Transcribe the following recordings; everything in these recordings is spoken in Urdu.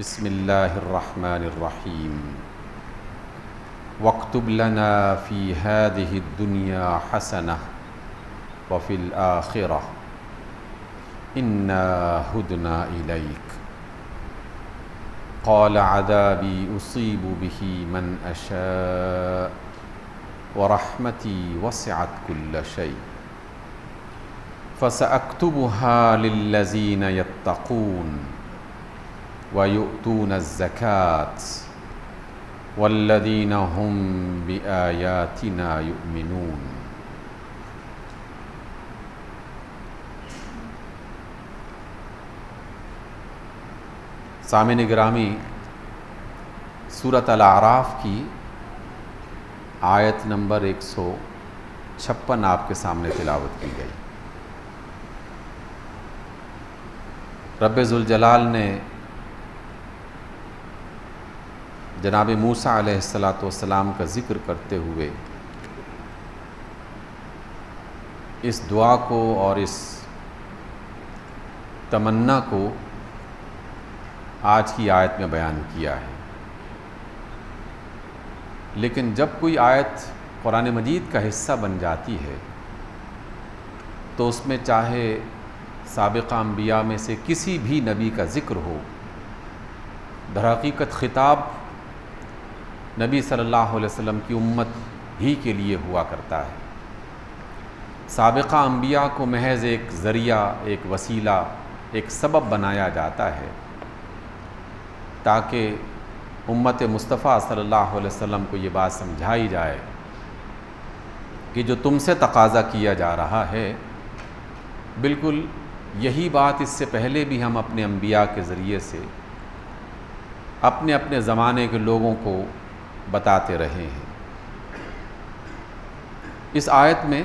بسم اللہ الرحمن الرحیم واکتب لنا فی هذه الدنیا حسنہ وفی الآخرہ انا ہدنا الیک قال عذابی اصیب بہ من اشاء ورحمتی وسعت کل شیء فسأکتبها للذین یتقون وَيُؤْتُونَ الزَّكَاةَ وَالَّذِينَ هُمْ بِآيَاتِنَا يُؤْمِنُونَ۔ سامعین گرامی، سورۃ الاعراف کی آیت نمبر 156 آپ کے سامنے تلاوت کی گئی۔ رب ذوالجلال نے جناب موسیٰ علیہ السلام کا ذکر کرتے ہوئے اس دعا کو اور اس تمنا کو آج کی آیت میں بیان کیا ہے۔ لیکن جب کوئی آیت قرآن مجید کا حصہ بن جاتی ہے تو اس میں چاہے سابقہ انبیاء میں سے کسی بھی نبی کا ذکر ہو، در حقیقت خطاب نبی صلی اللہ علیہ وسلم کی امت ہی کے لیے ہوا کرتا ہے۔ سابقہ انبیاء کو محض ایک ذریعہ، ایک وسیلہ، ایک سبب بنایا جاتا ہے تاکہ امت مصطفیٰ صلی اللہ علیہ وسلم کو یہ بات سمجھائی جائے کہ جو تم سے تقاضا کیا جا رہا ہے، بالکل یہی بات اس سے پہلے بھی ہم اپنے انبیاء کے ذریعے سے اپنے اپنے زمانے کے لوگوں کو بتاتے رہے ہیں۔ اس آیت میں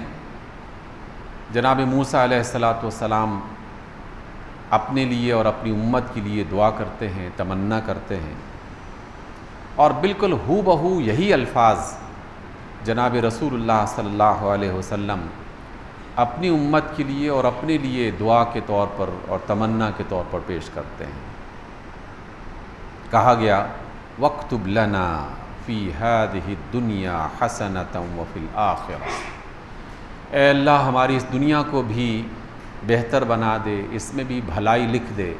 جناب موسیٰ علیہ السلام اپنے لیے اور اپنی امت کے لیے دعا کرتے ہیں، تمنا کرتے ہیں، اور بالکل ہو بہو یہی الفاظ جناب رسول اللہ صلی اللہ علیہ وسلم اپنی امت کے لیے اور اپنے لیے دعا کے طور پر اور تمنا کے طور پر پیش کرتے ہیں۔ کہا گیا وَاکْتُبْ لَنَا فِي هَذِهِ الدُّنْيَا حَسَنَةً وَفِي الْآخِرَةِ، اے اللہ ہماری اس دنیا کو بھی بہتر بنا دے، اس میں بھی بھلائی لکھ دے،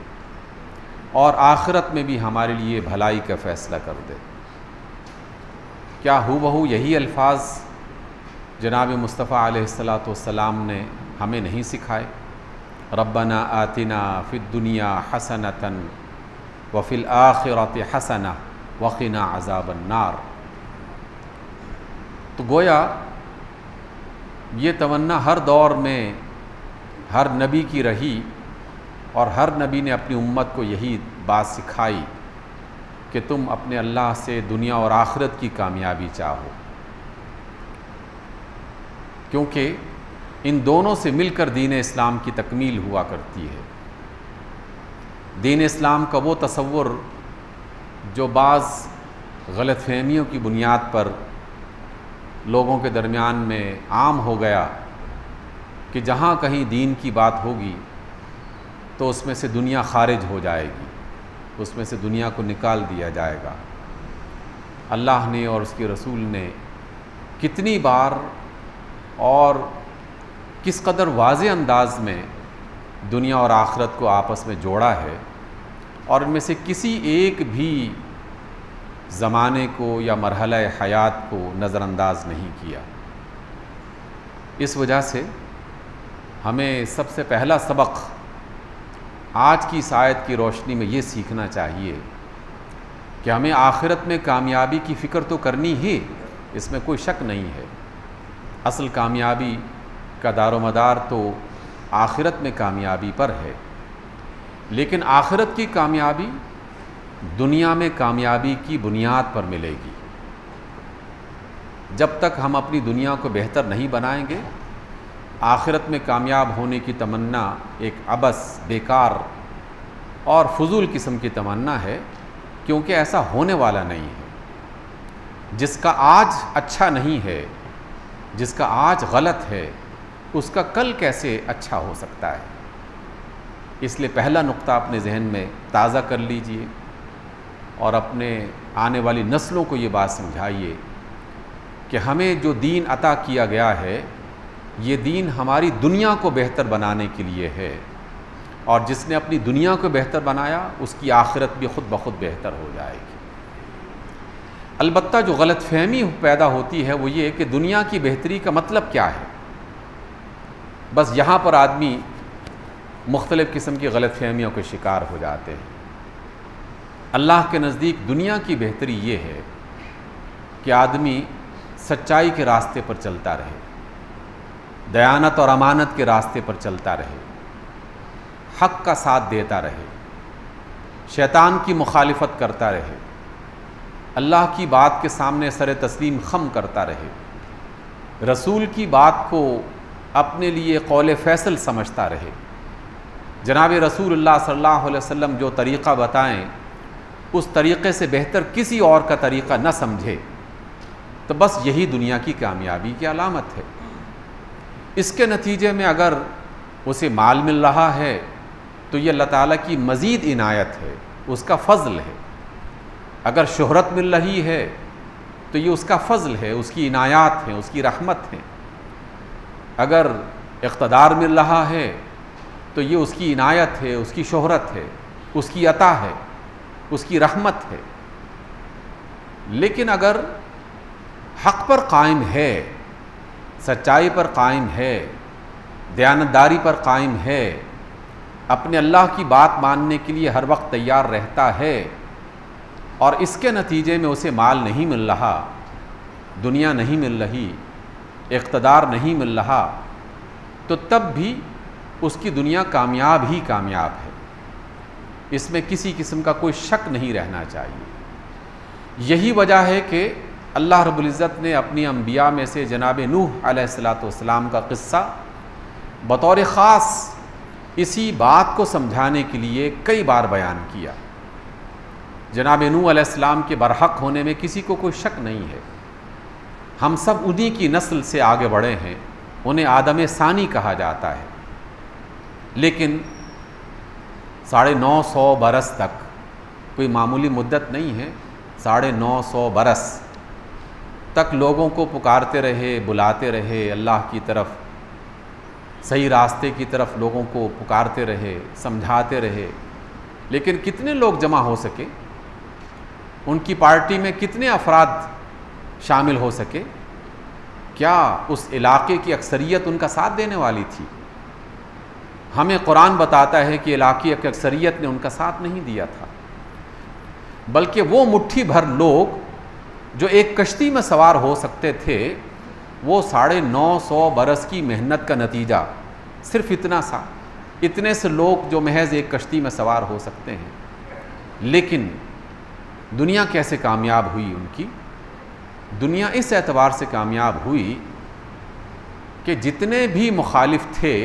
اور آخرت میں بھی ہمارے لیے بھلائی کا فیصلہ کر دے۔ کیا ہو بہو یہی الفاظ جناب مصطفیٰ علیہ السلام نے ہمیں نہیں سکھائے؟ ربنا آتنا فی الدنیا حسنۃ وفی الآخرۃ حسنہ وقنا عذاب النار۔ تو گویا یہ تمنا ہر دور میں ہر نبی کی رہی، اور ہر نبی نے اپنی امت کو یہی بات سکھائی کہ تم اپنے اللہ سے دنیا اور آخرت کی کامیابی چاہو، کیونکہ ان دونوں سے مل کر دین اسلام کی تکمیل ہوا کرتی ہے۔ دین اسلام کا وہ تصور جو بعض غلط فہمیوں کی بنیاد پر لوگوں کے درمیان میں عام ہو گیا کہ جہاں کہیں دین کی بات ہوگی تو اس میں سے دنیا خارج ہو جائے گی، اس میں سے دنیا کو نکال دیا جائے گا۔ اللہ نے اور اس کے رسول نے کتنی بار اور کس قدر واضح انداز میں دنیا اور آخرت کو آپس میں جوڑا ہے، اور ان میں سے کسی ایک بھی زمانے کو یا مرحلہ حیات کو نظر انداز نہیں کیا۔ اس وجہ سے ہمیں سب سے پہلا سبق آج کی اس آیت کی روشنی میں یہ سیکھنا چاہیے کہ ہمیں آخرت میں کامیابی کی فکر تو کرنی ہی، اس میں کوئی شک نہیں ہے۔ اصل کامیابی کا دار و مدار تو آخرت میں کامیابی پر ہے، لیکن آخرت کی کامیابی دنیا میں کامیابی کی بنیاد پر ملے گی۔ جب تک ہم اپنی دنیا کو بہتر نہیں بنائیں گے، آخرت میں کامیاب ہونے کی تمنا ایک عبث، بیکار اور فضول قسم کی تمنا ہے، کیونکہ ایسا ہونے والا نہیں ہے۔ جس کا آج اچھا نہیں ہے، جس کا آج غلط ہے، اس کا کل کیسے اچھا ہو سکتا ہے؟ اس لیے پہلا نقطہ اپنے ذہن میں تازہ کر لیجئے اور اپنے آنے والی نسلوں کو یہ بات سمجھائیے کہ ہمیں جو دین عطا کیا گیا ہے یہ دین ہماری دنیا کو بہتر بنانے کے لیے ہے، اور جس نے اپنی دنیا کو بہتر بنایا اس کی آخرت بھی خود بخود بہتر ہو جائے گی۔ البتہ جو غلط فہمی پیدا ہوتی ہے وہ یہ کہ دنیا کی بہتری کا مطلب کیا ہے، بس یہاں پر آدمی مختلف قسم کی غلط فہمیوں کے شکار ہو جاتے ہیں۔ اللہ کے نزدیک دنیا کی بہتری یہ ہے کہ آدمی سچائی کے راستے پر چلتا رہے، دیانت اور امانت کے راستے پر چلتا رہے، حق کا ساتھ دیتا رہے، شیطان کی مخالفت کرتا رہے، اللہ کی بات کے سامنے سر تسلیم خم کرتا رہے، رسول کی بات کو اپنے لیے قول فیصل سمجھتا رہے، جناب رسول اللہ صلی اللہ علیہ وسلم جو طریقہ بتائیں اس طریقے سے بہتر کسی اور کا طریقہ نہ سمجھے، تو بس یہی دنیا کی کامیابی کی علامت ہے۔ اس کے نتیجے میں اگر اسے مال مل رہا ہے تو یہ اللہ تعالیٰ کی مزید عنایت ہے، اس کا فضل ہے۔ اگر شہرت مل رہی ہے تو یہ اس کا فضل ہے، اس کی عنایات ہیں، اس کی رحمت ہے۔ اگر اقتدار مل رہا ہے تو یہ اس کی عنایت ہے، اس کی شہرت ہے، اس کی عطا ہے، اس کی رحمت ہے۔ لیکن اگر حق پر قائم ہے، سچائی پر قائم ہے، دیانتداری پر قائم ہے، اپنے اللہ کی بات ماننے کے لیے ہر وقت تیار رہتا ہے، اور اس کے نتیجے میں اسے مال نہیں مل رہا، دنیا نہیں مل رہی، اقتدار نہیں مل رہا، تو تب بھی اس کی دنیا کامیاب ہی کامیاب ہے۔ اس میں کسی قسم کا کوئی شک نہیں رہنا چاہیے۔ یہی وجہ ہے کہ اللہ رب العزت نے اپنی انبیاء میں سے جناب نوح علیہ السلام کا قصہ بطور خاص اسی بات کو سمجھانے کے لیے کئی بار بیان کیا۔ جناب نوح علیہ السلام کے برحق ہونے میں کسی کو کوئی شک نہیں ہے، ہم سب انہی کی نسل سے آگے بڑھے ہیں، انہیں آدم ثانی کہا جاتا ہے، لیکن 950 برس تک کوئی معمولی مدت نہیں ہے، 950 برس تک لوگوں کو پکارتے رہے، بلاتے رہے، اللہ کی طرف صحیح راستے کی طرف لوگوں کو پکارتے رہے، سمجھاتے رہے، لیکن کتنے لوگ جمع ہو سکے؟ ان کی پارٹی میں کتنے افراد شامل ہو سکے؟ کیا اس علاقے کی اکثریت ان کا ساتھ دینے والی تھی؟ ہمیں قرآن بتاتا ہے کہ علاقے کی اکثریت نے ان کا ساتھ نہیں دیا تھا، بلکہ وہ مٹھی بھر لوگ جو ایک کشتی میں سوار ہو سکتے تھے، وہ 950 برس کی محنت کا نتیجہ صرف اتنے سے لوگ جو محض ایک کشتی میں سوار ہو سکتے ہیں۔ لیکن دنیا کیسے کامیاب ہوئی ان کی؟ دنیا اس اعتبار سے کامیاب ہوئی کہ جتنے بھی مخالف تھے،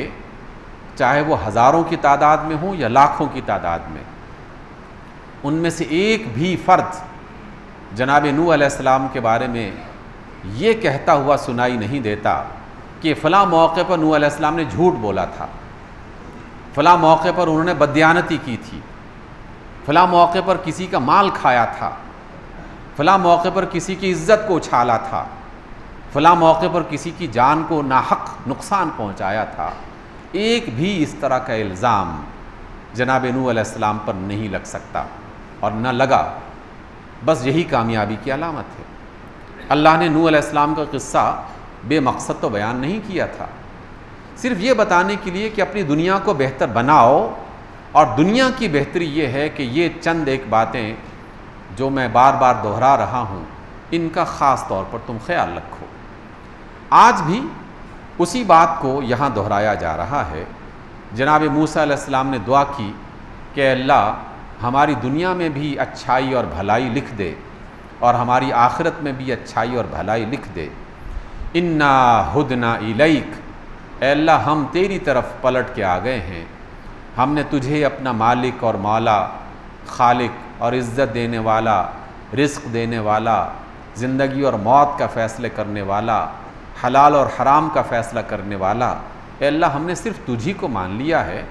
چاہے وہ ہزاروں کی تعداد میں ہوں یا لاکھوں کی تعداد میں، ان میں سے ایک بھی فرد جناب نوح علیہ السلام کے بارے میں یہ کہتا ہوا سنائی نہیں دیتا کہ فلاں موقع پر نوح علیہ السلام نے جھوٹ بولا تھا، فلاں موقع پر انہوں نے بددیانتی کی تھی، فلاں موقع پر کسی کا مال کھایا تھا، فلاں موقع پر کسی کی عزت کو اچھالا تھا، فلاں موقع پر کسی کی جان کو ناحق نقصان پہنچایا تھا۔ ایک بھی اس طرح کا الزام جناب نوح علیہ السلام پر نہیں لگ سکتا، اور نہ لگا، بس یہی کامیابی کی علامت ہے۔ اللہ نے نوح علیہ السلام کا قصہ بے مقصد تو بیان نہیں کیا تھا، صرف یہ بتانے کے لیے کہ اپنی دنیا کو بہتر بناؤ، اور دنیا کی بہتری یہ ہے کہ یہ چند ایک باتیں جو میں بار بار دہرا رہا ہوں، ان کا خاص طور پر تم خیال رکھو۔ آج بھی اسی بات کو یہاں دہرایا جا رہا ہے۔ جناب موسیٰ علیہ السلام نے دعا کی کہ اللہ ہماری دنیا میں بھی اچھائی اور بھلائی لکھ دے، اور ہماری آخرت میں بھی اچھائی اور بھلائی لکھ دے۔ انا ہدنا الیک، اے اللہ ہم تیری طرف پلٹ کے آ گئے ہیں، ہم نے تجھے اپنا مالک اور مولا، خالق اور عزت دینے والا، رزق دینے والا، زندگی اور موت کا فیصلے کرنے والا، حلال اور حرام کا فیصلہ کرنے والا، اے اللہ ہم نے صرف تجھی کو مان لیا ہے،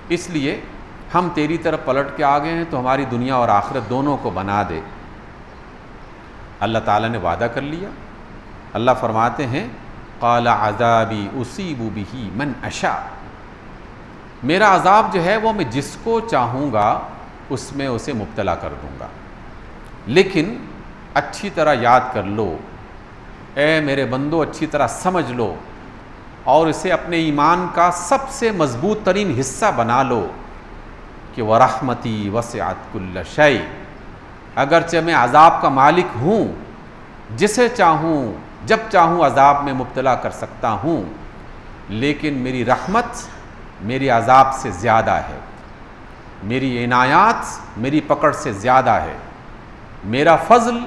اس لیے ہم تیری طرف پلٹ کے آ گئے ہیں تو ہماری دنیا اور آخرت دونوں کو بنا دے۔ اللہ تعالیٰ نے وعدہ کر لیا۔ اللہ فرماتے ہیں قال عذابی اصیب بہ من اشاء، میرا عذاب جو ہے وہ میں جس کو چاہوں گا اس میں اسے مبتلا کر دوں گا، لیکن اچھی طرح یاد کر لو، اے میرے بندو اچھی طرح سمجھ لو اور اسے اپنے ایمان کا سب سے مضبوط ترین حصہ بنا لو کہ وَرَحْمَتِي وَسِعَتْ كُلَّ شَيْءٍ، اگرچہ میں عذاب کا مالک ہوں، جسے چاہوں جب چاہوں عذاب میں مبتلا کر سکتا ہوں، لیکن میری رحمت میری عذاب سے زیادہ ہے، میری عنایات میری پکڑ سے زیادہ ہے، میرا فضل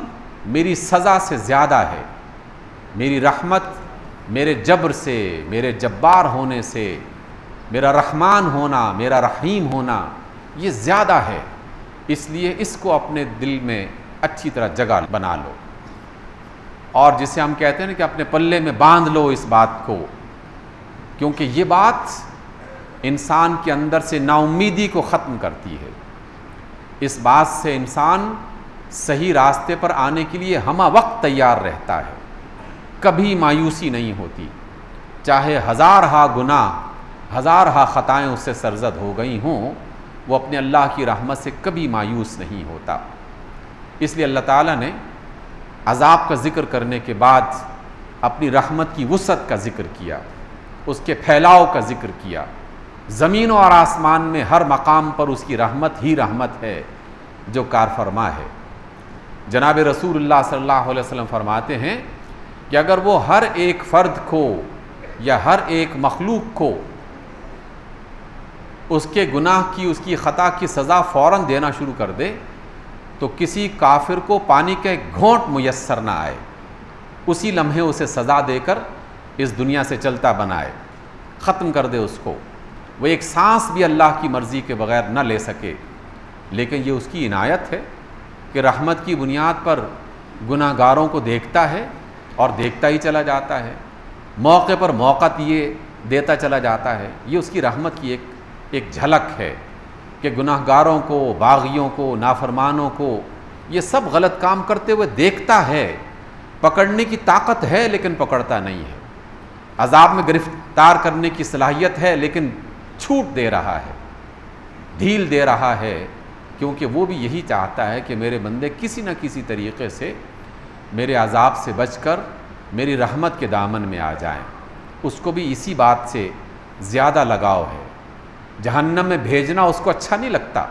میری سزا سے زیادہ ہے، میری رحمت میرے جبر سے، میرے جبار ہونے سے، میرا رحمان ہونا، میرا رحیم ہونا یہ زیادہ ہے، اس لیے اس کو اپنے دل میں اچھی طرح جگہ بنا لو، اور جسے ہم کہتے ہیں کہ اپنے پلے میں باندھ لو اس بات کو، کیونکہ یہ بات انسان کے اندر سے نا امیدی کو ختم کرتی ہے۔ اس بات سے انسان صحیح راستے پر آنے کے لیے ہمہ وقت تیار رہتا ہے، کبھی مایوسی نہیں ہوتی، چاہے ہزارہا گناہ ہزارہا خطائیں اس سے سرزد ہو گئی ہوں، وہ اپنے اللہ کی رحمت سے کبھی مایوس نہیں ہوتا۔ اس لیے اللہ تعالیٰ نے عذاب کا ذکر کرنے کے بعد اپنی رحمت کی وسعت کا ذکر کیا، اس کے پھیلاؤ کا ذکر کیا، زمین اور آسمان میں ہر مقام پر اس کی رحمت ہی رحمت ہے جو کار فرما ہے۔ جناب رسول اللہ صلی اللہ علیہ وسلم فرماتے ہیں کہ اگر وہ ہر ایک فرد کو یا ہر ایک مخلوق کو اس کے گناہ کی، اس کی خطا کی سزا فوراً دینا شروع کر دے تو کسی کافر کو پانی کا ایک گھونٹ میسر نہ آئے، اسی لمحے اسے سزا دے کر اس دنیا سے چلتا بنائے، ختم کر دے اس کو، وہ ایک سانس بھی اللہ کی مرضی کے بغیر نہ لے سکے۔ لیکن یہ اس کی عنایت ہے کہ رحمت کی بنیاد پر گناہ گاروں کو دیکھتا ہے اور دیکھتا ہی چلا جاتا ہے، موقع پر موقع یہ دیتا چلا جاتا ہے۔ یہ اس کی رحمت کی ایک جھلک ہے کہ گناہ گاروں کو، باغیوں کو، نافرمانوں کو یہ سب غلط کام کرتے ہوئے دیکھتا ہے، پکڑنے کی طاقت ہے لیکن پکڑتا نہیں ہے، عذاب میں گرفتار کرنے کی صلاحیت ہے لیکن چھوٹ دے رہا ہے، ڈھیل دے رہا ہے، کیونکہ وہ بھی یہی چاہتا ہے کہ میرے بندے کسی نہ کسی طریقے سے میرے عذاب سے بچ کر میری رحمت کے دامن میں آ جائیں۔ اس کو بھی اسی بات سے زیادہ لگاؤ ہے۔ جہنم میں بھیجنا اس کو اچھا نہیں لگتا،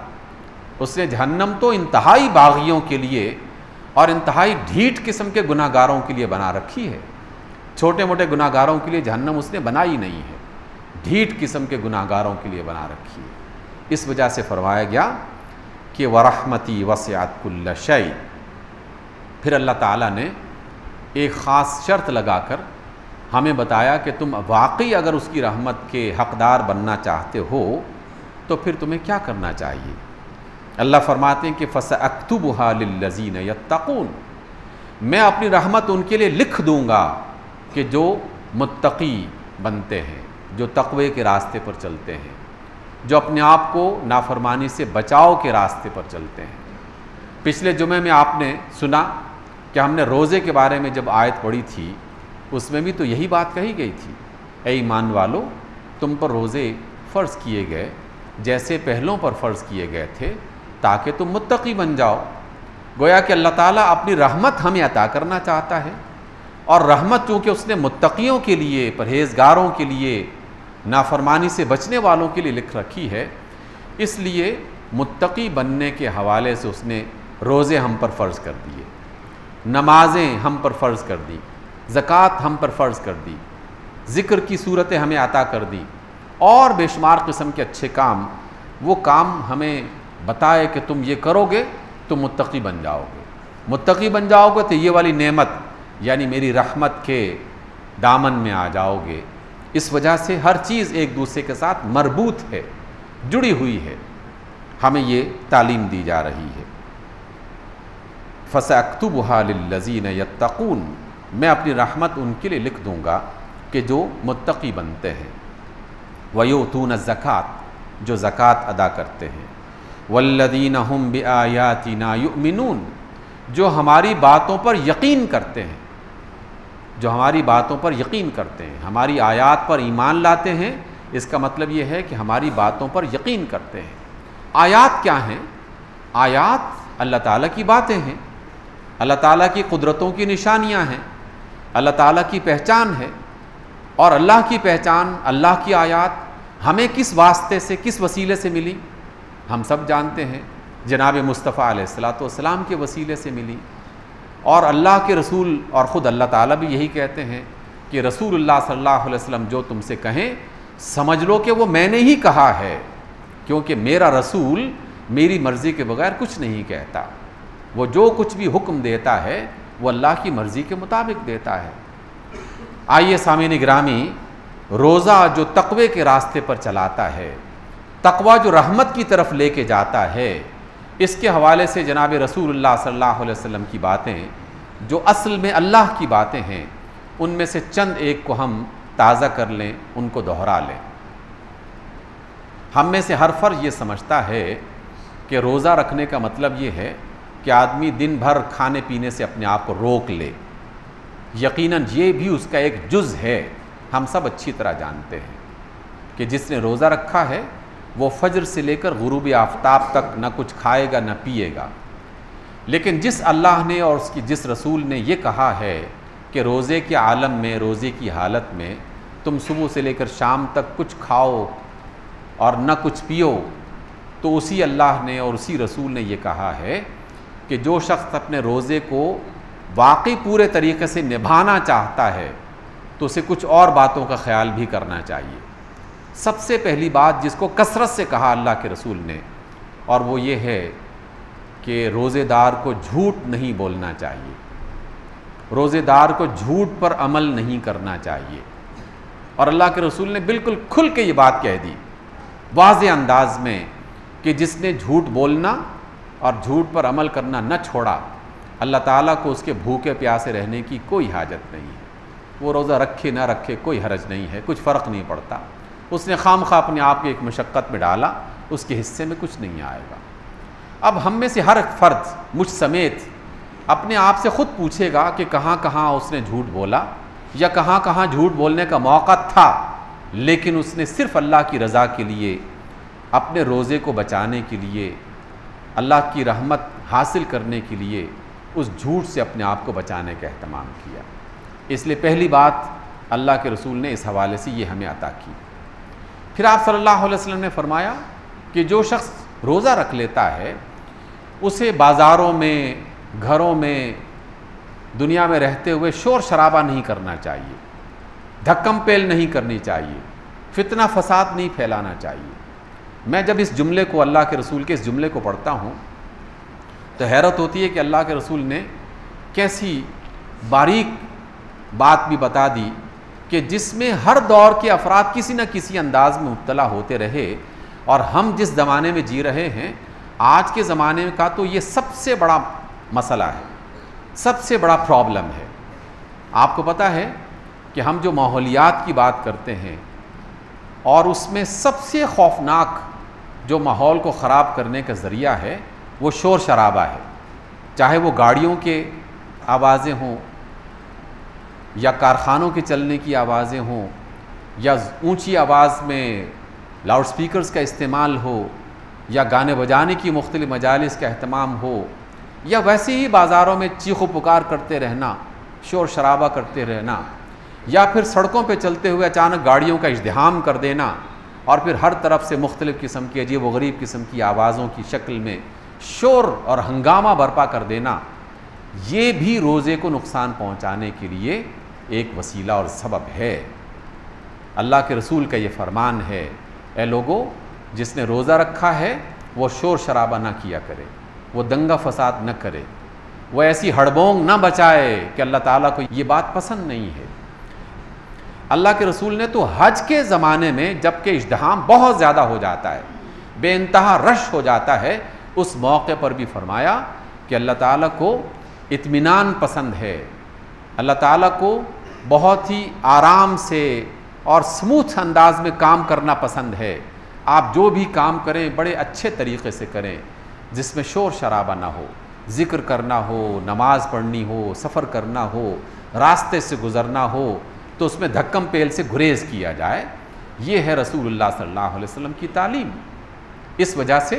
اس نے جہنم تو انتہائی باغیوں کے لیے اور انتہائی ڈھیٹ قسم کے گناہ گاروں کے لیے بنا رکھی ہے، چھوٹے موٹے گناہ گاروں کے لیے جہنم اس نے بنائی نہیں ہے، ڈھیٹ قسم کے گناہ گاروں کے لیے بنا رکھی ہے۔ اس وجہ سے فرمایا گیا کہ وَرَحْمَتِي وَسِعَتْ كُلَّ شَيْءٍ۔ پھر اللہ تعالیٰ نے ایک خاص شرط لگا کر ہمیں بتایا کہ تم واقعی اگر اس کی رحمت کے حقدار بننا چاہتے ہو تو پھر تمہیں کیا کرنا چاہیے۔ اللہ فرماتے ہیں کہ فَسَأَكْتُبُهَا لِلَّذِينَ يَتَّقُونَ، میں اپنی رحمت ان کے لیے لکھ دوں گا کہ جو متقی بنتے ہیں، جو تقوی کے راستے پر چلتے ہیں، جو اپنے آپ کو نافرمانی سے بچاؤ کے راستے پر چلتے ہیں۔ پچھلے جمعے میں آپ نے سنا کہ ہم نے روزے کے بارے میں جب آیت پڑھی تھی اس میں بھی تو یہی بات کہی گئی تھی، اے ایمان والو تم پر روزے فرض کیے گئے جیسے پہلوں پر فرض کیے گئے تھے تاکہ تم متقی بن جاؤ۔ گویا کہ اللہ تعالیٰ اپنی رحمت ہمیں عطا کرنا چاہتا ہے، اور رحمت چونکہ اس نے متقیوں کے لیے، پرہیزگاروں کے لیے، نافرمانی سے بچنے والوں کے لیے لکھ رکھی ہے، اس لیے متقی بننے کے حوالے سے اس نے روزے ہم پر فرض کر دیے، نمازیں ہم پر فرض کر دی، زکوٰۃ ہم پر فرض کر دی، ذکر کی صورتیں ہمیں عطا کر دی، اور بے شمار قسم کے اچھے کام، وہ کام ہمیں بتائے کہ تم یہ کرو گے تو متقی بن جاؤ گے، متقی بن جاؤ گے تو یہ والی نعمت یعنی میری رحمت کے دامن میں آ جاؤ گے۔ اس وجہ سے ہر چیز ایک دوسرے کے ساتھ مربوط ہے، جڑی ہوئی ہے، ہمیں یہ تعلیم دی جا رہی ہے۔ فَسَأَكْتُبُهَا لِلَّذِينَ يَتَّقُونَ، میں اپنی رحمت ان کے لیے لکھ دوں گا کہ جو متقی بنتے ہیں۔ وَيُؤْتُونَ الزَّكَاةَ، جو زکوٰۃ ادا کرتے ہیں۔ والذین هم بآیاتنا یؤمنون، جو ہماری باتوں پر یقین کرتے ہیں، جو ہماری باتوں پر یقین کرتے ہیں، ہماری آیات پر ایمان لاتے ہیں۔ اس کا مطلب یہ ہے کہ ہماری باتوں پر یقین کرتے ہیں۔ آیات کیا ہیں؟ آیات اللہ تعالیٰ کی باتیں ہیں، اللہ تعالیٰ کی قدرتوں کی نشانیاں ہیں، اللہ تعالیٰ کی پہچان ہے۔ اور اللہ کی پہچان، اللہ کی آیات ہمیں کس واسطے سے، کس وسیلے سے ملی؟ ہم سب جانتے ہیں، جناب مصطفیٰ علیہ الصلوۃ والسلام کے وسیلے سے ملی۔ اور اللہ کے رسول اور خود اللہ تعالیٰ بھی یہی کہتے ہیں کہ رسول اللہ صلی اللہ علیہ وسلم جو تم سے کہیں سمجھ لو کہ وہ میں نے ہی کہا ہے، کیونکہ میرا رسول میری مرضی کے بغیر کچھ نہیں کہتا، وہ جو کچھ بھی حکم دیتا ہے وہ اللہ کی مرضی کے مطابق دیتا ہے۔ آئیے سامعین گرامی، روزہ جو تقوی کے راستے پر چلاتا ہے، تقوی جو رحمت کی طرف لے کے جاتا ہے، اس کے حوالے سے جناب رسول اللہ صلی اللہ علیہ وسلم کی باتیں جو اصل میں اللہ کی باتیں ہیں، ان میں سے چند ایک کو ہم تازہ کر لیں، ان کو دہرا لیں۔ ہم میں سے ہر فرد یہ سمجھتا ہے کہ روزہ رکھنے کا مطلب یہ ہے کہ آدمی دن بھر کھانے پینے سے اپنے آپ کو روک لے۔ یقیناً یہ بھی اس کا ایک جز ہے، ہم سب اچھی طرح جانتے ہیں کہ جس نے روزہ رکھا ہے وہ فجر سے لے کر غروب آفتاب تک نہ کچھ کھائے گا نہ پیے گا۔ لیکن جس اللہ نے اور اس کی جس رسول نے یہ کہا ہے کہ روزے کے عالم میں، روزے کی حالت میں تم صبح سے لے کر شام تک کچھ کھاؤ اور نہ کچھ پیو، تو اسی اللہ نے اور اسی رسول نے یہ کہا ہے کہ جو شخص اپنے روزے کو واقعی پورے طریقے سے نبھانا چاہتا ہے تو اسے کچھ اور باتوں کا خیال بھی کرنا چاہیے۔ سب سے پہلی بات جس کو کثرت سے کہا اللہ کے رسول نے، اور وہ یہ ہے کہ روزے دار کو جھوٹ نہیں بولنا چاہیے، روزے دار کو جھوٹ پر عمل نہیں کرنا چاہیے۔ اور اللہ کے رسول نے بالکل کھل کے یہ بات کہہ دی واضح انداز میں کہ جس نے جھوٹ بولنا اور جھوٹ پر عمل کرنا نہ چھوڑا، اللہ تعالیٰ کو اس کے بھوکے پیاسے رہنے کی کوئی حاجت نہیں ہے۔ وہ روزہ رکھے نہ رکھے کوئی حرج نہیں ہے، کچھ فرق نہیں پڑتا۔ اس نے خام خواہ اپنے آپ کو ایک مشقت میں ڈالا، اس کے حصے میں کچھ نہیں آئے گا۔ اب ہم میں سے ہر فرد مجھ سمیت اپنے آپ سے خود پوچھے گا کہ کہاں کہاں اس نے جھوٹ بولا یا کہاں کہاں جھوٹ بولنے کا موقع تھا، لیکن اس نے صرف اللہ کی رضا کے لیے، اپنے روزے کو بچانے کے لیے، اللہ کی رحمت حاصل کرنے کے لیے اس جھوٹ سے اپنے آپ کو بچانے کا اہتمام کیا۔ اس لیے پہلی بات اللہ کے رسول نے اس حوالے سے یہ ہمیں عطا کی۔ پھر آپ صلی اللہ علیہ وسلم نے فرمایا کہ جو شخص روزہ رکھ لیتا ہے اسے بازاروں میں، گھروں میں، دنیا میں رہتے ہوئے شور شرابہ نہیں کرنا چاہیے، دھکم پیل نہیں کرنی چاہیے، فتنہ فساد نہیں پھیلانا چاہیے۔ میں جب اس جملے کو، اللہ کے رسول کے اس جملے کو پڑھتا ہوں تو حیرت ہوتی ہے کہ اللہ کے رسول نے کیسی باریک بات بھی بتا دی کہ جس میں ہر دور کے افراد کسی نہ کسی انداز میں مبتلا ہوتے رہے، اور ہم جس زمانے میں جی رہے ہیں آج کے زمانے کا تو یہ سب سے بڑا مسئلہ ہے، سب سے بڑا پرابلم ہے۔ آپ کو پتہ ہے کہ ہم جو ماحولیات کی بات کرتے ہیں، اور اس میں سب سے خوفناک جو ماحول کو خراب کرنے کا ذریعہ ہے وہ شور شرابہ ہے، چاہے وہ گاڑیوں کے آوازیں ہوں یا کارخانوں کے چلنے کی آوازیں ہوں یا اونچی آواز میں لاؤڈ سپیکرز کا استعمال ہو یا گانے بجانے کی مختلف مجالس کا اہتمام ہو یا ویسے ہی بازاروں میں چیخ و پکار کرتے رہنا، شور شرابہ کرتے رہنا، یا پھر سڑکوں پہ چلتے ہوئے اچانک گاڑیوں کا ازدحام کر دینا اور پھر ہر طرف سے مختلف قسم کی عجیب و غریب قسم کی آوازوں کی شکل میں شور اور ہنگامہ برپا کر دینا، یہ بھی روزے کو نقصان پہنچانے کے لیے ایک وسیلہ اور سبب ہے۔ اللہ کے رسول کا یہ فرمان ہے، اے لوگو، جس نے روزہ رکھا ہے وہ شور شرابہ نہ کیا کرے، وہ دنگا فساد نہ کرے، وہ ایسی ہڑبونگ نہ بچائے کہ اللہ تعالیٰ کو یہ بات پسند نہیں ہے۔ اللہ کے رسول نے تو حج کے زمانے میں جب کہ ازدحام بہت زیادہ ہو جاتا ہے، بے انتہا رش ہو جاتا ہے، اس موقع پر بھی فرمایا کہ اللہ تعالیٰ کو اطمینان پسند ہے، اللہ تعالیٰ کو بہت ہی آرام سے اور سموتھ انداز میں کام کرنا پسند ہے۔ آپ جو بھی کام کریں بڑے اچھے طریقے سے کریں، جس میں شور شرابہ نہ ہو، ذکر کرنا ہو، نماز پڑھنی ہو، سفر کرنا ہو، راستے سے گزرنا ہو تو اس میں دھکم پیل سے گریز کیا جائے۔ یہ ہے رسول اللہ صلی اللہ علیہ وسلم کی تعلیم۔ اس وجہ سے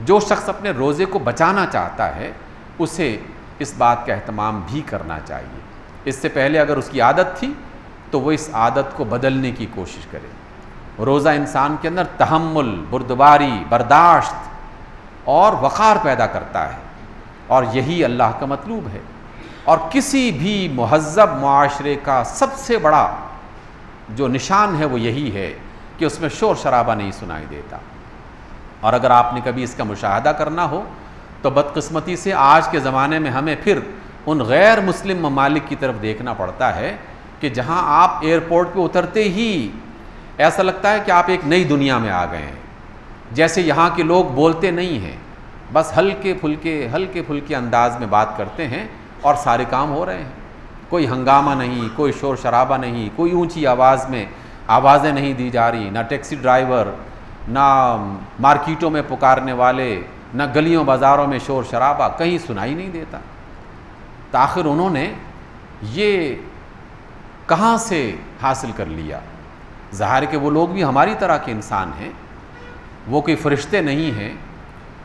جو شخص اپنے روزے کو بچانا چاہتا ہے اسے اس بات کا اہتمام بھی کرنا چاہیے۔ اس سے پہلے اگر اس کی عادت تھی تو وہ اس عادت کو بدلنے کی کوشش کرے۔ روزہ انسان کے اندر تحمل، بردباری، برداشت اور وقار پیدا کرتا ہے، اور یہی اللہ کا مطلوب ہے۔ اور کسی بھی مہذب معاشرے کا سب سے بڑا جو نشان ہے وہ یہی ہے کہ اس میں شور شرابہ نہیں سنائی دیتا۔ اور اگر آپ نے کبھی اس کا مشاہدہ کرنا ہو تو بدقسمتی سے آج کے زمانے میں ہمیں پھر ان غیر مسلم ممالک کی طرف دیکھنا پڑتا ہے کہ جہاں آپ ایئرپورٹ پہ اترتے ہی ایسا لگتا ہے کہ آپ ایک نئی دنیا میں آ گئے ہیں، جیسے یہاں کے لوگ بولتے نہیں ہیں، بس ہلکے پھلکے انداز میں بات کرتے ہیں اور سارے کام ہو رہے ہیں۔ کوئی ہنگامہ نہیں، کوئی شور شرابہ نہیں، کوئی اونچی آواز میں آوازیں نہیں دی جا رہی، نہ ٹیکسی ڈرائیور، نہ مارکیٹوں میں پکارنے والے، نہ گلیوں بازاروں میں شور شرابہ، کہیں سنائی نہیں دیتا۔ آخر انہوں نے یہ کہاں سے حاصل کر لیا؟ ظاہر کہ وہ لوگ بھی ہماری طرح کے انسان ہیں، وہ کوئی فرشتے نہیں ہیں،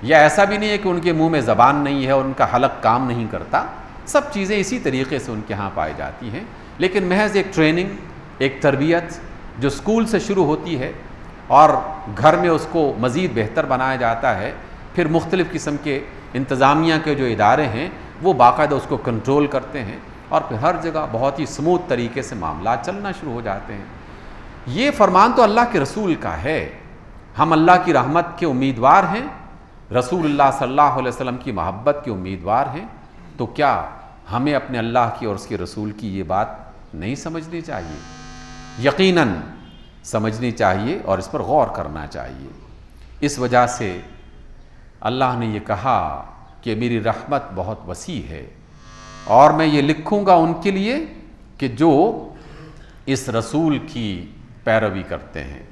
یا ایسا بھی نہیں ہے کہ ان کے منہ میں زبان نہیں ہے اور ان کا حلق کام نہیں کرتا، سب چیزیں اسی طریقے سے ان کے ہاں پائی جاتی ہیں، لیکن محض ایک ٹریننگ، ایک تربیت جو اسکول سے شروع ہوتی ہے اور گھر میں اس کو مزید بہتر بنایا جاتا ہے، پھر مختلف قسم کے انتظامیہ کے جو ادارے ہیں وہ باقاعدہ اس کو کنٹرول کرتے ہیں، اور پھر ہر جگہ بہت ہی سموتھ طریقے سے معاملات چلنا شروع ہو جاتے ہیں۔ یہ فرمان تو اللہ کے رسول کا ہے، ہم اللہ کی رحمت کے امیدوار ہیں، رسول اللہ صلی اللہ علیہ وسلم کی محبت کے امیدوار ہیں، تو کیا ہمیں اپنے اللہ کی اور اس کے رسول کی یہ بات نہیں سمجھنی چاہیے؟ یقیناً سمجھنی چاہیے اور اس پر غور کرنا چاہیے۔ اس وجہ سے اللہ نے یہ کہا کہ میری رحمت بہت وسیع ہے، اور میں یہ لکھوں گا ان کے لیے کہ جو اس رسول کی پیروی کرتے ہیں۔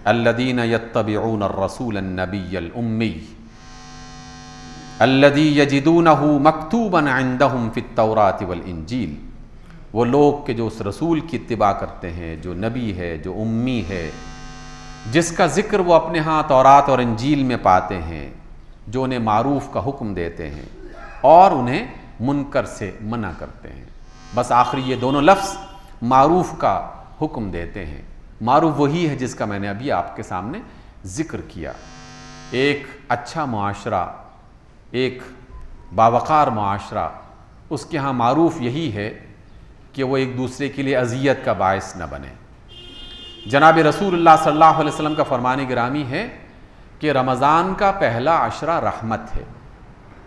الذین یتبعون الرسول النبی الامی الذی یجدونہ مکتوبا عندہم فی التوراۃ والانجیل، وہ لوگ کہ جو اس رسول کی اتباع کرتے ہیں، جو نبی ہے، جو امی ہے، جس کا ذکر وہ اپنے ہاں تورات اور انجیل میں پاتے ہیں، جو انہیں معروف کا حکم دیتے ہیں اور انہیں منکر سے منع کرتے ہیں۔ بس آخری یہ دونوں لفظ معروف کا حکم دیتے ہیں۔ معروف وہی ہے جس کا میں نے ابھی آپ کے سامنے ذکر کیا۔ ایک اچھا معاشرہ، ایک باوقار معاشرہ، اس کے ہاں معروف یہی ہے کہ وہ ایک دوسرے کے لیے اذیت کا باعث نہ بنے۔ جناب رسول اللہ صلی اللہ علیہ وسلم کا فرمان گرامی ہے کہ رمضان کا پہلا عشرہ رحمت ہے،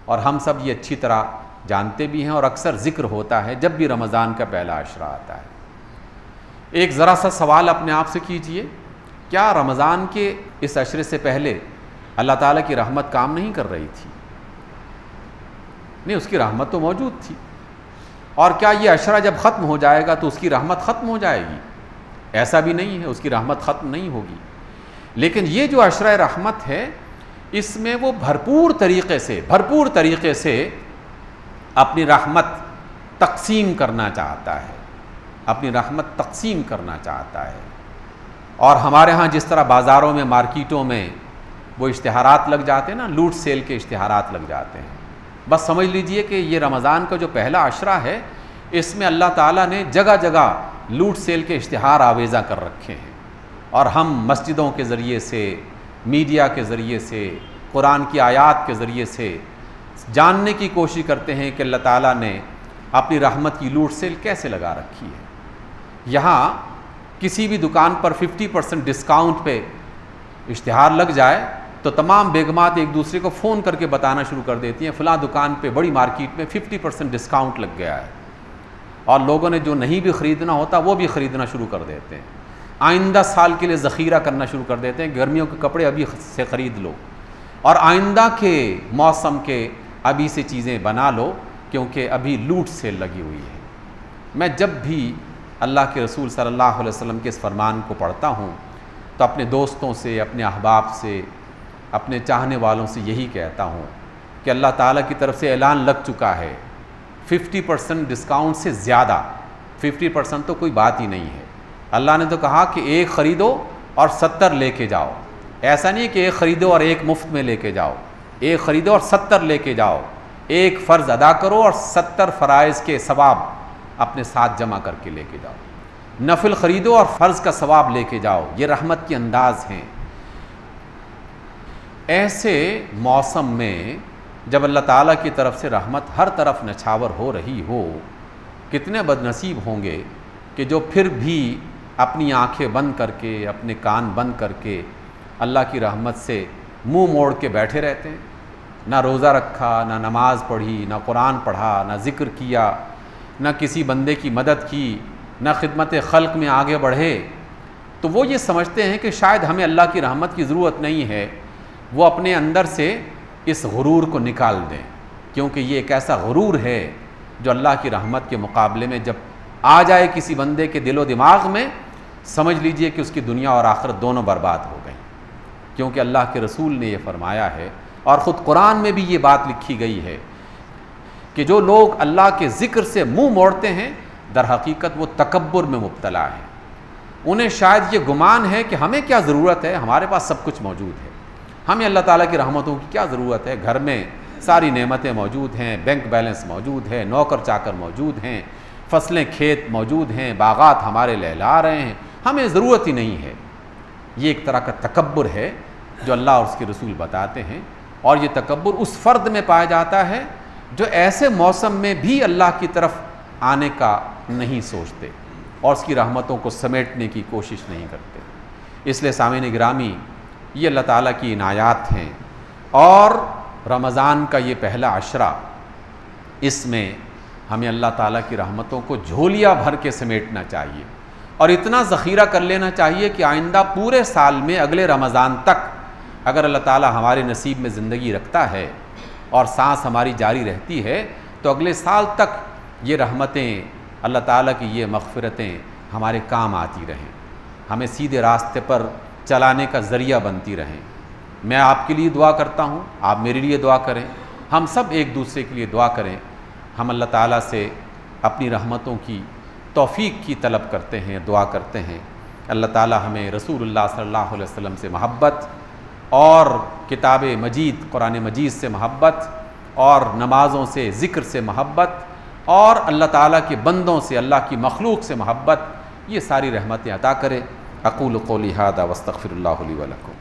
اور ہم سب یہ اچھی طرح جانتے بھی ہیں اور اکثر ذکر ہوتا ہے جب بھی رمضان کا پہلا عشرہ آتا ہے۔ ایک ذرا سا سوال اپنے آپ سے کیجئے، کیا رمضان کے اس عشرے سے پہلے اللہ تعالیٰ کی رحمت کام نہیں کر رہی تھی؟ نہیں، اس کی رحمت تو موجود تھی۔ اور کیا یہ عشرہ جب ختم ہو جائے گا تو اس کی رحمت ختم ہو جائے گی؟ ایسا بھی نہیں ہے، اس کی رحمت ختم نہیں ہوگی۔ لیکن یہ جو عشرہ رحمت ہے، اس میں وہ بھرپور طریقے سے اپنی رحمت تقسیم کرنا چاہتا ہے، اپنی رحمت تقسیم کرنا چاہتا ہے۔ اور ہمارے ہاں جس طرح بازاروں میں، مارکیٹوں میں وہ اشتہارات لگ جاتے ہیں نا، لوٹ سیل کے اشتہارات لگ جاتے ہیں، بس سمجھ لیجئے کہ یہ رمضان کا جو پہلا عشرہ ہے، اس میں اللہ تعالیٰ نے جگہ جگہ لوٹ سیل کے اشتہار آویزہ کر رکھے ہیں، اور ہم مسجدوں کے ذریعے سے، میڈیا کے ذریعے سے، قرآن کی آیات کے ذریعے سے جاننے کی کوشش کرتے ہیں کہ اللہ تعالیٰ نے اپنی رحمت کی لوٹ سیل کیسے لگا رکھی ہے۔ یہاں کسی بھی دکان پر 50% ڈسکاؤنٹ پہ اشتہار لگ جائے تو تمام بیگمات ایک دوسرے کو فون کر کے بتانا شروع کر دیتی ہیں فلاں دکان پہ بڑی مارکیٹ میں 50% ڈسکاؤنٹ لگ گیا ہے، اور لوگوں نے جو نہیں بھی خریدنا ہوتا وہ بھی خریدنا شروع کر دیتے ہیں۔ آئندہ سال کے لیے ذخیرہ کرنا شروع کر دیتے ہیں، گرمیوں کے کپڑے ابھی سے خرید لو، اور آئندہ کے موسم کے ابھی سے چیزیں بنا لو، کیونکہ ابھی لوٹ سیل لگی ہوئی ہے۔ میں جب بھی اللہ کے رسول صلی اللہ علیہ وسلم کے اس فرمان کو پڑھتا ہوں تو اپنے دوستوں سے، اپنے احباب سے، اپنے چاہنے والوں سے یہی کہتا ہوں کہ اللہ تعالیٰ کی طرف سے اعلان لگ چکا ہے 50% ڈسکاؤنٹ سے زیادہ. 50% تو کوئی بات ہی نہیں ہے. اللہ نے تو کہا کہ ایک خریدو اور 70 لے کے جاؤ. ایسا نہیں کہ ایک خریدو اور ایک مفت میں لے کے جاؤ. ایک خریدو اور 70 لے کے جاؤ. ایک فرض ادا کرو اور 70 فرائض کے ثواب اپنے ساتھ جمع کر کے لے کے جاؤ. نفل خریدو اور فرض کا ثواب لے کے جاؤ. یہ رحمت کے انداز ہیں. ایسے موسم میں جب اللہ تعالیٰ کی طرف سے رحمت ہر طرف نچھاور ہو رہی ہو، کتنے بد نصیب ہوں گے کہ جو پھر بھی اپنی آنکھیں بند کر کے، اپنے کان بند کر کے اللہ کی رحمت سے منہ موڑ کے بیٹھے رہتے ہیں. نہ روزہ رکھا، نہ نماز پڑھی، نہ قرآن پڑھا، نہ ذکر کیا، نہ کسی بندے کی مدد کی، نہ خدمت خلق میں آگے بڑھے. تو وہ یہ سمجھتے ہیں کہ شاید ہمیں اللہ کی رحمت کی ضرورت نہیں ہے. وہ اپنے اندر سے اس غرور کو نکال دیں، کیونکہ یہ ایک ایسا غرور ہے جو اللہ کی رحمت کے مقابلے میں جب آ جائے کسی بندے کے دل و دماغ میں، سمجھ لیجئے کہ اس کی دنیا اور آخرت دونوں برباد ہو گئیں. کیونکہ اللہ کے رسول نے یہ فرمایا ہے اور خود قرآن میں بھی یہ بات لکھی گئی ہے کہ جو لوگ اللہ کے ذکر سے منہ موڑتے ہیں در حقیقت وہ تکبر میں مبتلا ہیں. انہیں شاید یہ گمان ہے کہ ہمیں کیا ضرورت ہے، ہمارے پاس سب کچھ موجود ہے، ہمیں اللہ تعالیٰ کی رحمتوں کی کیا ضرورت ہے. گھر میں ساری نعمتیں موجود ہیں، بینک بیلنس موجود ہے، نوکر چاکر موجود ہیں، فصلیں کھیت موجود ہیں، باغات ہمارے لہلا رہے ہیں، ہمیں ضرورت ہی نہیں ہے. یہ ایک طرح کا تکبر ہے جو اللہ اور اس کے رسول بتاتے ہیں. اور یہ تکبر اس فرد میں پایا جاتا ہے جو ایسے موسم میں بھی اللہ کی طرف آنے کا نہیں سوچتے اور اس کی رحمتوں کو سمیٹنے کی کوشش نہیں کرتے. اس لیے سامعین گرامی، یہ اللہ تعالیٰ کی عنایات ہیں. اور رمضان کا یہ پہلا عشرہ، اس میں ہمیں اللہ تعالیٰ کی رحمتوں کو جھولیاں بھر کے سمیٹنا چاہیے اور اتنا ذخیرہ کر لینا چاہیے کہ آئندہ پورے سال میں اگلے رمضان تک اگر اللہ تعالیٰ ہمارے نصیب میں زندگی رکھتا ہے اور سانس ہماری جاری رہتی ہے تو اگلے سال تک یہ رحمتیں، اللہ تعالیٰ کی یہ مغفرتیں ہمارے کام آتی رہیں، ہمیں سیدھے راستے پر چلانے کا ذریعہ بنتی رہیں. میں آپ کے لیے دعا کرتا ہوں، آپ میرے لیے دعا کریں، ہم سب ایک دوسرے کے لیے دعا کریں. ہم اللہ تعالیٰ سے اپنی رحمتوں کی توفیق کی طلب کرتے ہیں، دعا کرتے ہیں. اللہ تعالیٰ ہمیں رسول اللہ صلی اللہ علیہ وسلم سے محبت اور کتاب مجید قرآن مجید سے محبت اور نمازوں سے، ذکر سے محبت اور اللہ تعالیٰ کے بندوں سے، اللہ کی مخلوق سے محبت، یہ ساری رحمتیں عطا کرے. اقول قولی ھذا واستغفر اللہ لی ولکم.